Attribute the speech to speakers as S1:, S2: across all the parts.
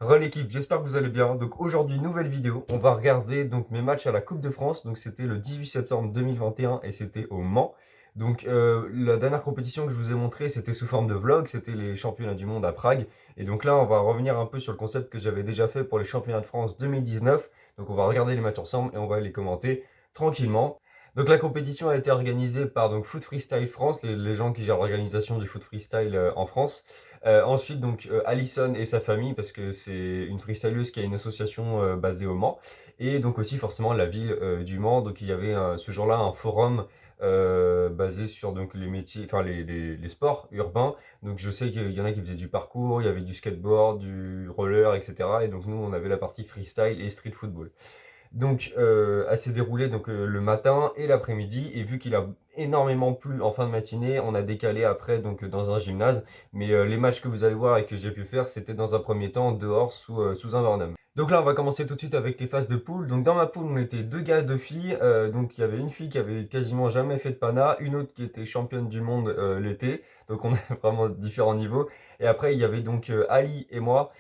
S1: Re l'équipe, j'espère que vous allez bien. Donc aujourd'hui, nouvelle vidéo. On va regarder donc mes matchs à la Coupe de France. Donc c'était le 18 septembre 2021 et c'était au Mans. Donc la dernière compétition que je vous ai montrée, c'était sous forme de vlog. C'était les championnats du monde à Prague. Et donc là, on va revenir un peu sur le concept que j'avais déjà fait pour les championnats de France 2019. Donc on va regarder les matchs ensemble et on va les commenter tranquillement. Donc la compétition a été organisée par donc Foot Freestyle France, les gens qui gèrent l'organisation du foot freestyle en France. Ensuite, donc, Alison et sa famille, parce que c'est une freestyleuse qui a une association basée au Mans. Et donc aussi, forcément, la ville du Mans. Donc, il y avait ce jour-là un forum basé sur donc, les métiers, enfin les sports urbains. Donc, je sais qu'il y en a qui faisaient du parcours, il y avait du skateboard, du roller, etc. Et donc, nous, on avait la partie freestyle et street football. Donc, elle s'est déroulée donc, le matin et l'après-midi. Et vu qu'il a énormément plu en fin de matinée, on a décalé après donc, dans un gymnase. Mais les matchs que vous allez voir et que j'ai pu faire, c'était dans un premier temps dehors sous un Barnum. Donc là, on va commencer tout de suite avec les phases de poule. Donc dans ma poule, on était deux gars, deux filles. Donc il y avait une fille qui avait quasiment jamais fait de pana, une autre qui était championne du monde l'été. Donc on a vraiment différents niveaux. Et après, il y avait donc Ali et moi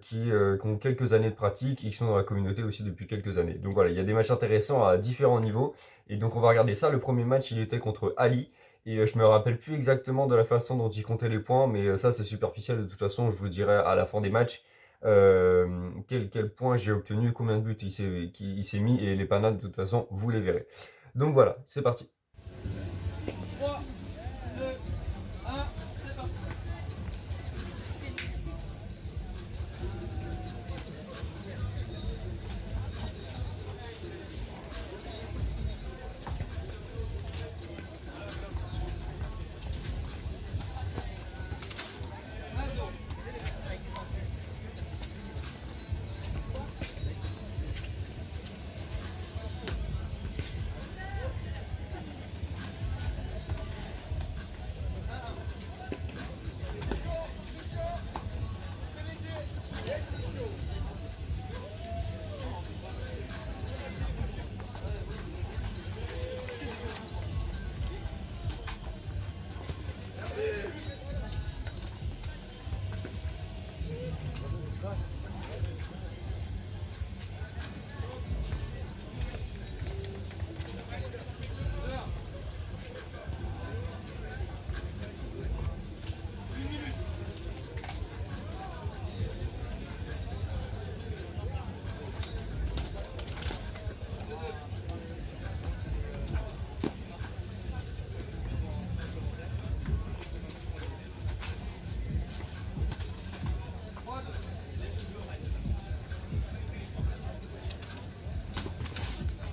S1: qui ont quelques années de pratique et qui sont dans la communauté aussi depuis quelques années. Donc voilà, il y a des matchs intéressants à différents niveaux. Et donc on va regarder ça. Le premier match, il était contre Ali. Et je me rappelle plus exactement de la façon dont il comptait les points, mais ça c'est superficiel de toute façon, je vous dirai à la fin des matchs quel point j'ai obtenu, combien de buts il s'est mis, et les panades de toute façon, vous les verrez. Donc voilà, c'est parti.
S2: 3, 2, 1, c'est parti.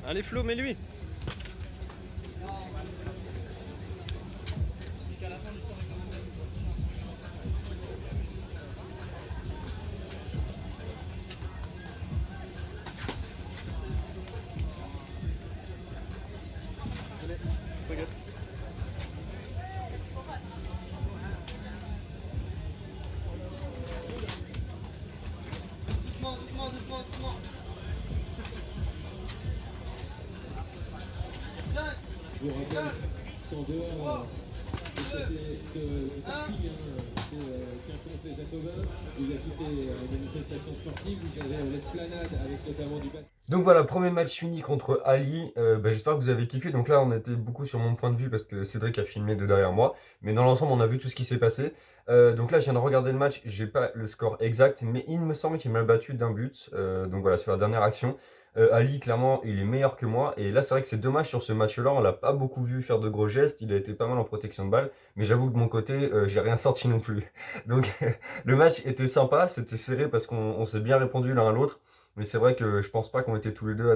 S3: Allez Flo, mets-lui.
S2: Doucement, doucement, doucement, doucement. 5,
S4: Je vous rappelle
S2: 4,
S4: qu'en dehors
S2: 3,
S4: de cette fille qui influence les Jacobins, vous avez toutes les manifestations sportives, vous avez l'esplanade avec notamment du basket.
S1: Donc voilà, premier match fini contre Ali. J'espère que vous avez kiffé. Donc là, on était beaucoup sur mon point de vue parce que Cédric a filmé de derrière moi. Mais dans l'ensemble, on a vu tout ce qui s'est passé. Donc là, je viens de regarder le match. J'ai pas le score exact, mais il me semble qu'il m'a battu d'un but. Donc voilà, sur la dernière action. Ali, clairement, il est meilleur que moi. Et là, c'est vrai que c'est dommage sur ce match-là. On l'a pas beaucoup vu faire de gros gestes. Il a été pas mal en protection de balle. Mais j'avoue que de mon côté, j'ai rien sorti non plus. Donc le match était sympa. C'était serré parce qu'on s'est bien répondu l'un à l'autre. Mais c'est vrai que je pense pas qu'on était tous les deux à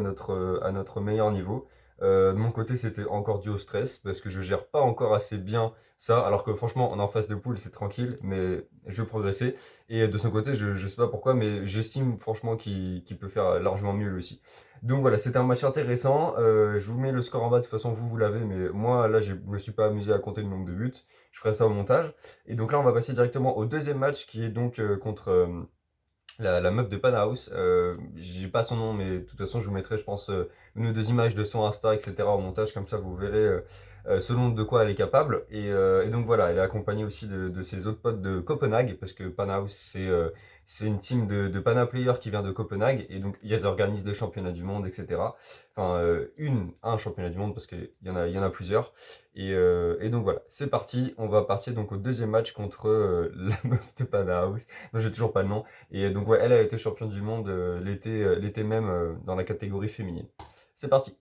S1: notre meilleur niveau. De mon côté, c'était encore dû au stress parce que je gère pas encore assez bien ça. Alors que franchement, on est en phase de poule, c'est tranquille, mais je veux progresser. Et de son côté, je sais pas pourquoi, mais j'estime franchement qu'il peut faire largement mieux lui aussi. Donc voilà, c'était un match intéressant. Je vous mets le score en bas, de toute façon, vous l'avez, mais moi, là, je me suis pas amusé à compter le nombre de buts. Je ferai ça au montage. Et donc là, on va passer directement au deuxième match qui est donc contre. La meuf de Panhouse, j'ai pas son nom, mais de toute façon, je vous mettrai, je pense, une ou deux images de son Insta, etc. au montage, comme ça vous verrez selon de quoi elle est capable. Et donc voilà, elle est accompagnée aussi de ses autres potes de Copenhague, parce que Panhouse, c'est une team de Pana Player qui vient de Copenhague, et donc ils organisent des championnats du monde, etc. Enfin, un championnat du monde, parce qu'il y en a plusieurs. Et donc voilà, c'est parti. On va partir donc au deuxième match contre la meuf de Pana House. Non, j'ai toujours pas le nom. Et donc ouais, elle a été championne du monde l'été même dans la catégorie féminine. C'est parti.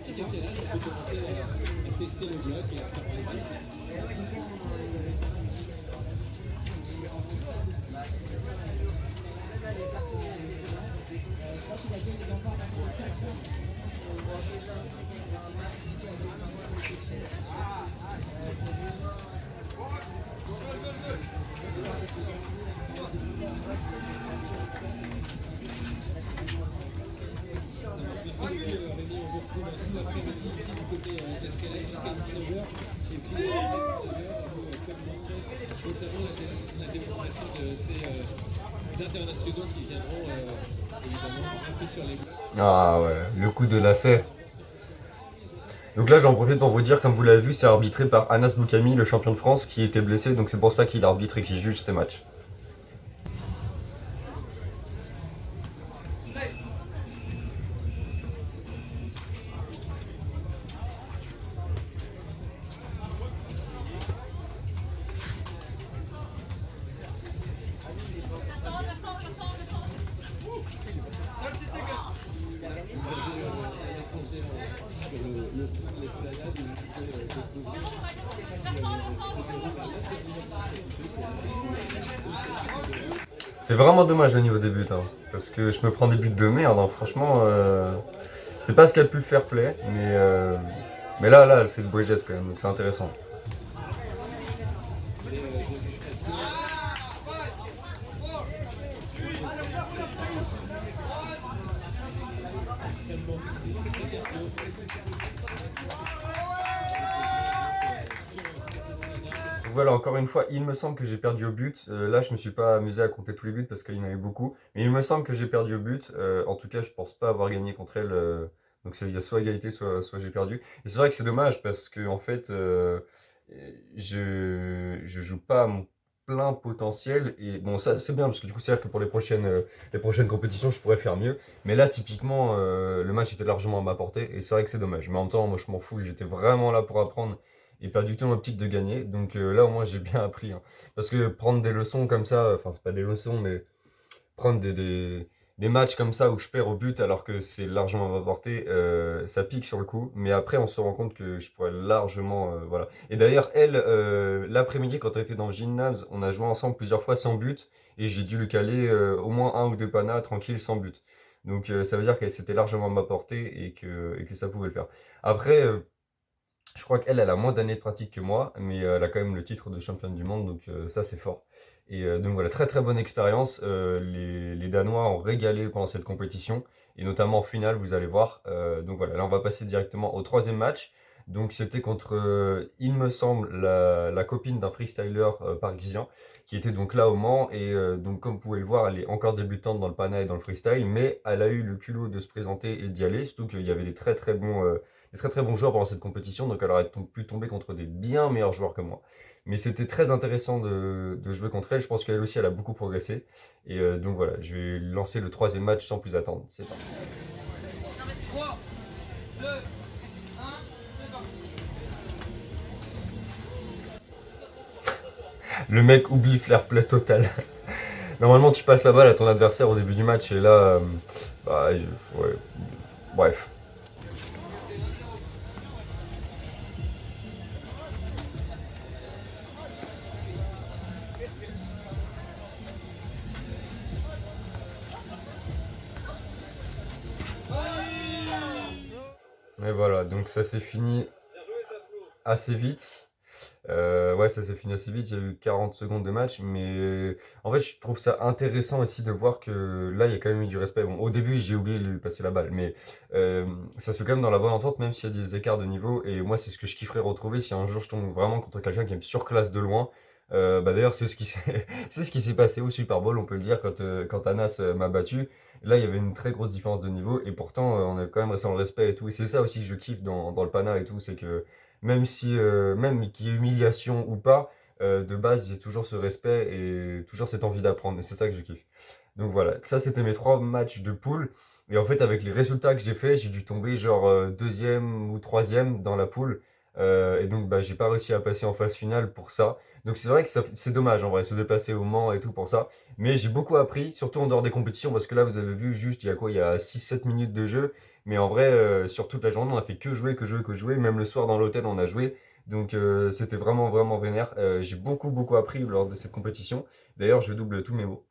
S4: Quelqu'un là, on peut commencer à tester le bloc et à se faire plaisir. Et puis, comme montré, notamment la démonstration de ces internationaux qui viendront évidemment un peu sur les blocs.
S1: Ah ouais, le coup de lacet. Donc là, j'en profite pour vous dire, comme vous l'avez vu, c'est arbitré par Anas Boukami, le champion de France, qui était blessé, donc c'est pour ça qu'il arbitre et qu'il juge ces matchs. C'est vraiment dommage au niveau des buts, hein, parce que je me prends des buts de merde, hein, franchement, c'est pas ce qu'elle a pu fair play, mais là, elle fait de beaux gestes quand même, donc c'est intéressant. Voilà, encore une fois, il me semble que j'ai perdu au but. Là, je me suis pas amusé à compter tous les buts parce qu'il y en avait beaucoup. Mais il me semble que j'ai perdu au but. En tout cas, je pense pas avoir gagné contre elle. Donc, il y a soit égalité, soit j'ai perdu. Et c'est vrai que c'est dommage parce que, en fait, je joue pas à mon plein potentiel. Et bon, ça, c'est bien parce que du coup, c'est-à-dire que pour les prochaines compétitions, je pourrais faire mieux. Mais là, typiquement, le match était largement à ma portée. Et c'est vrai que c'est dommage. Mais en même temps, moi, je m'en fous. J'étais vraiment là pour apprendre et pas du tout dans l'optique de gagner. Donc là, au moins, j'ai bien appris, hein. Parce que prendre des leçons comme ça, enfin, c'est pas des leçons, mais prendre des matchs comme ça où je perds au but alors que c'est largement à ma portée, ça pique sur le coup. Mais après, on se rend compte que je pourrais largement. Voilà. Et d'ailleurs, elle, l'après-midi, quand elle était dans le gymnase, on a joué ensemble plusieurs fois sans but. Et j'ai dû lui caler au moins un ou deux panas tranquille sans but. Donc ça veut dire que c'était largement à ma portée et que ça pouvait le faire. Après. Je crois qu'elle, elle a moins d'années de pratique que moi, mais elle a quand même le titre de championne du monde, donc ça c'est fort. Et donc voilà, très très bonne expérience. Les Danois ont régalé pendant cette compétition, et notamment en finale, vous allez voir. Donc voilà, là on va passer directement au troisième match. Donc c'était contre, il me semble, la copine d'un freestyler parisien, qui était donc là au Mans, et donc comme vous pouvez le voir, elle est encore débutante dans le pana et dans le freestyle, mais elle a eu le culot de se présenter et d'y aller, surtout qu'il y avait des très très bons joueurs pendant cette compétition, donc elle aurait pu tomber contre des bien meilleurs joueurs que moi. Mais c'était très intéressant de jouer contre elle, je pense qu'elle aussi elle a beaucoup progressé. Et donc voilà, je vais lancer le troisième match sans plus attendre, c'est parti.
S2: 3, 2, 1, c'est parti.
S1: Le mec oublie fair play total. Normalement tu passes la balle à ton adversaire au début du match, et là, ouais, bref. Et voilà, donc ça s'est fini assez vite. Ouais, ça s'est fini assez vite, il y a eu 40 secondes de match, mais en fait, je trouve ça intéressant aussi de voir que là, il y a quand même eu du respect. Bon, au début, j'ai oublié de lui passer la balle, mais ça se fait quand même dans la bonne entente, même s'il y a des écarts de niveau. Et moi, c'est ce que je kifferais retrouver si un jour je tombe vraiment contre quelqu'un qui me surclasse de loin. Bah d'ailleurs, c'est ce qui s'est c'est ce qui s'est passé au Super Bowl, on peut le dire, quand Anas m'a battu. Là, il y avait une très grosse différence de niveau, et pourtant, on est quand même resté dans le respect et tout. Et c'est ça aussi que je kiffe dans le Pana et tout, c'est que même si, même qu'il y ait humiliation ou pas, de base, j'ai toujours ce respect et toujours cette envie d'apprendre. Et c'est ça que je kiffe. Donc voilà, ça c'était mes 3 matchs de poule. Et en fait, avec les résultats que j'ai fait, j'ai dû tomber genre deuxième ou troisième dans la poule. Et donc, bah, j'ai pas réussi à passer en phase finale pour ça. Donc c'est vrai que c'est dommage en vrai, se déplacer au Mans et tout pour ça. Mais j'ai beaucoup appris, surtout en dehors des compétitions, parce que là, vous avez vu juste, il y a quoi, il y a 6 7 minutes de jeu. Mais en vrai, sur toute la journée, on a fait que jouer, que jouer, que jouer. Même le soir dans l'hôtel, on a joué. Donc c'était vraiment, vraiment vénère. J'ai beaucoup, beaucoup appris lors de cette compétition. D'ailleurs, je double tous mes mots.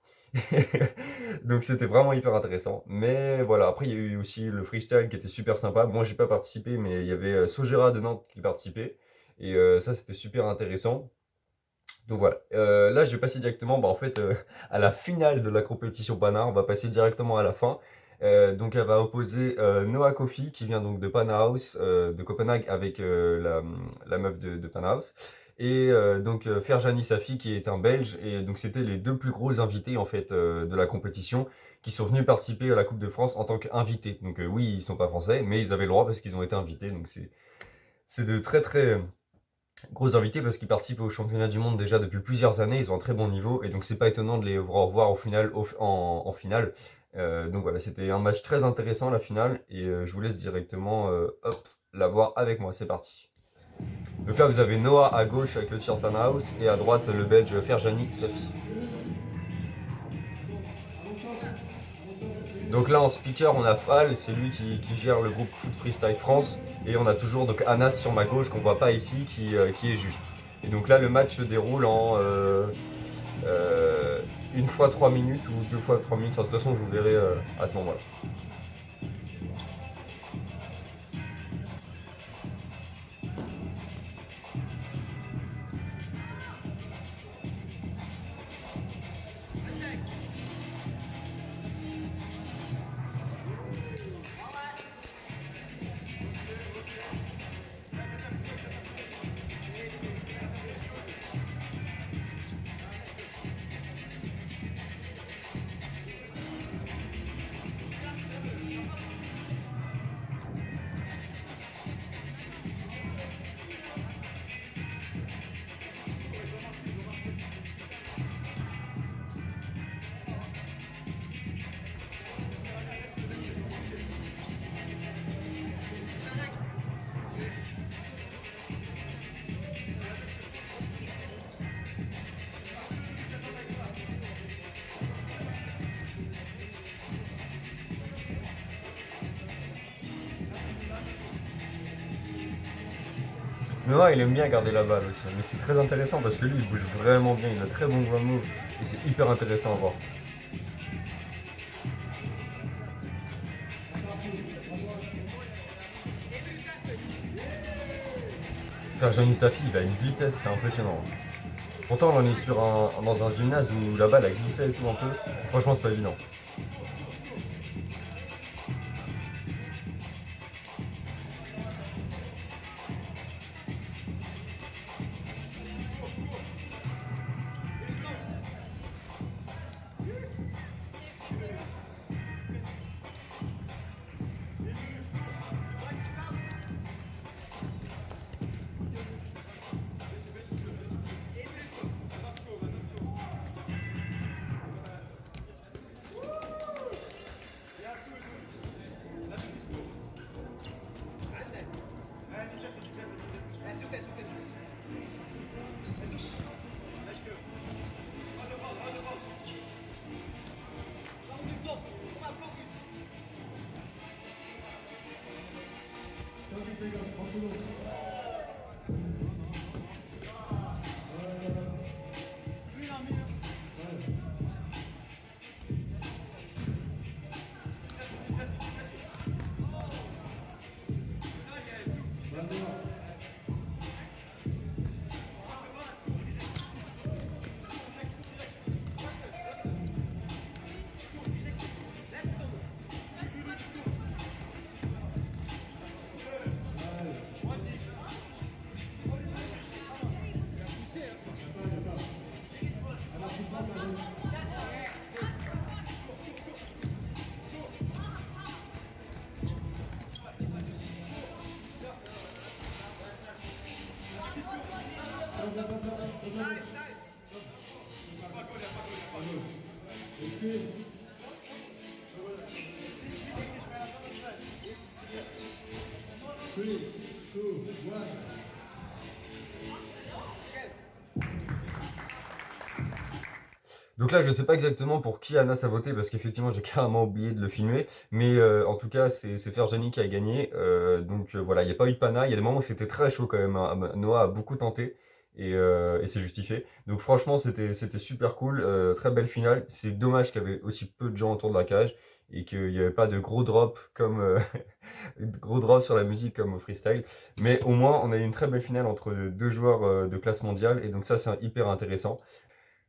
S1: Donc c'était vraiment hyper intéressant. Mais voilà, après il y a eu aussi le freestyle qui était super sympa. Moi j'ai pas participé, mais il y avait Sogera de Nantes qui participait. Et ça c'était super intéressant. Donc voilà, là je vais passer directement bah, en fait, à la finale de la compétition Pana. On va passer directement à la fin. Donc elle va opposer Noah Kofi qui vient donc de Pana House, de Copenhague avec la meuf de Pana House. Et donc Ferjani Safi qui est un Belge. Et donc c'était les 2 plus gros invités en fait de la compétition qui sont venus participer à la Coupe de France en tant qu'invités. Donc oui, ils sont pas français, mais ils avaient le droit parce qu'ils ont été invités. Donc c'est de très très gros invités parce qu'ils participent au championnat du monde déjà depuis plusieurs années, ils ont un très bon niveau et donc c'est pas étonnant de les revoir au final, en finale. Donc voilà, c'était un match très intéressant la finale et je vous laisse directement hop, la voir avec moi, c'est parti. Donc là vous avez Noah à gauche avec le t-shirt Panhouse et à droite le belge Ferjani Safi. Donc là en speaker on a Fal, c'est lui qui gère le groupe Foot Freestyle France. Et on a toujours donc Anas sur ma gauche qu'on voit pas ici qui est juge. Et donc là le match se déroule en 1 fois 3 minutes ou 2 fois 3 minutes. Enfin, de toute façon je vous verrai à ce moment-là. Noah il aime bien garder la balle aussi, mais c'est très intéressant parce que lui il bouge vraiment bien, il a très bon ground move et c'est hyper intéressant à voir. Ferjani Safi il a une vitesse, c'est impressionnant. Pourtant on est dans un gymnase où la balle a glissé et tout un peu, franchement c'est pas évident. Donc là, je sais pas exactement pour qui Anas a voté parce qu'effectivement, j'ai carrément oublié de le filmer. Mais en tout cas, c'est Ferjani qui a gagné. Donc voilà, il n'y a pas eu de pana. Il y a des moments où c'était très chaud quand même, hein. Noah a beaucoup tenté et c'est justifié. Donc franchement, c'était super cool. Très belle finale. C'est dommage qu'il y avait aussi peu de gens autour de la cage et qu'il n'y avait pas de gros drop comme de gros drop sur la musique comme au freestyle. Mais au moins, on a eu une très belle finale entre deux joueurs de classe mondiale et donc ça, c'est hyper intéressant.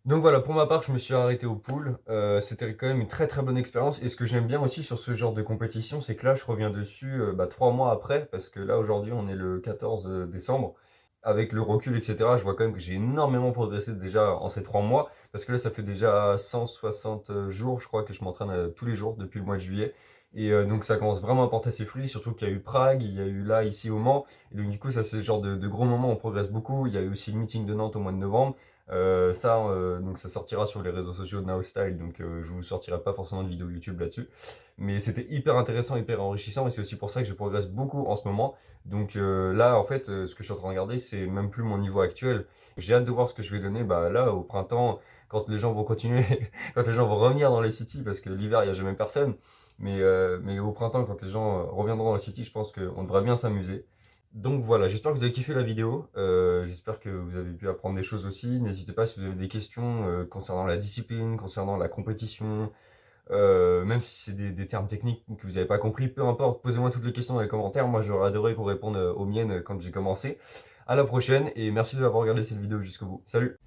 S1: Donc voilà, pour ma part, je me suis arrêté au pool. C'était quand même une très très bonne expérience. Et ce que j'aime bien aussi sur ce genre de compétition, c'est que là, je reviens dessus 3 mois après, parce que là, aujourd'hui, on est le 14 décembre. Avec le recul, etc., je vois quand même que j'ai énormément progressé déjà en ces 3 mois, parce que là, ça fait déjà 160 jours, je crois, que je m'entraîne tous les jours depuis le mois de juillet. Et donc ça commence vraiment à porter ses fruits, surtout qu'il y a eu Prague, il y a eu là, ici au Mans. Et donc du coup, ça c'est le genre de gros moments, on progresse beaucoup. Il y a eu aussi le meeting de Nantes au mois de novembre. Donc ça sortira sur les réseaux sociaux de NowStyle, donc je vous sortirai pas forcément de vidéo YouTube là-dessus. Mais c'était hyper intéressant, hyper enrichissant, et c'est aussi pour ça que je progresse beaucoup en ce moment. Donc là, en fait, ce que je suis en train de regarder, c'est même plus mon niveau actuel. J'ai hâte de voir ce que je vais donner là au printemps, quand les gens vont continuer, quand les gens vont revenir dans les cities, parce que l'hiver, il n'y a jamais personne. Mais au printemps, quand les gens reviendront dans les cities, je pense qu'on devrait bien s'amuser. Donc voilà, j'espère que vous avez kiffé la vidéo, j'espère que vous avez pu apprendre des choses aussi. N'hésitez pas si vous avez des questions concernant la discipline, concernant la compétition, même si c'est des termes techniques que vous n'avez pas compris, peu importe, posez-moi toutes les questions dans les commentaires. Moi j'aurais adoré qu'on réponde aux miennes quand j'ai commencé. À la prochaine et merci de m'avoir regardé cette vidéo jusqu'au bout. Salut!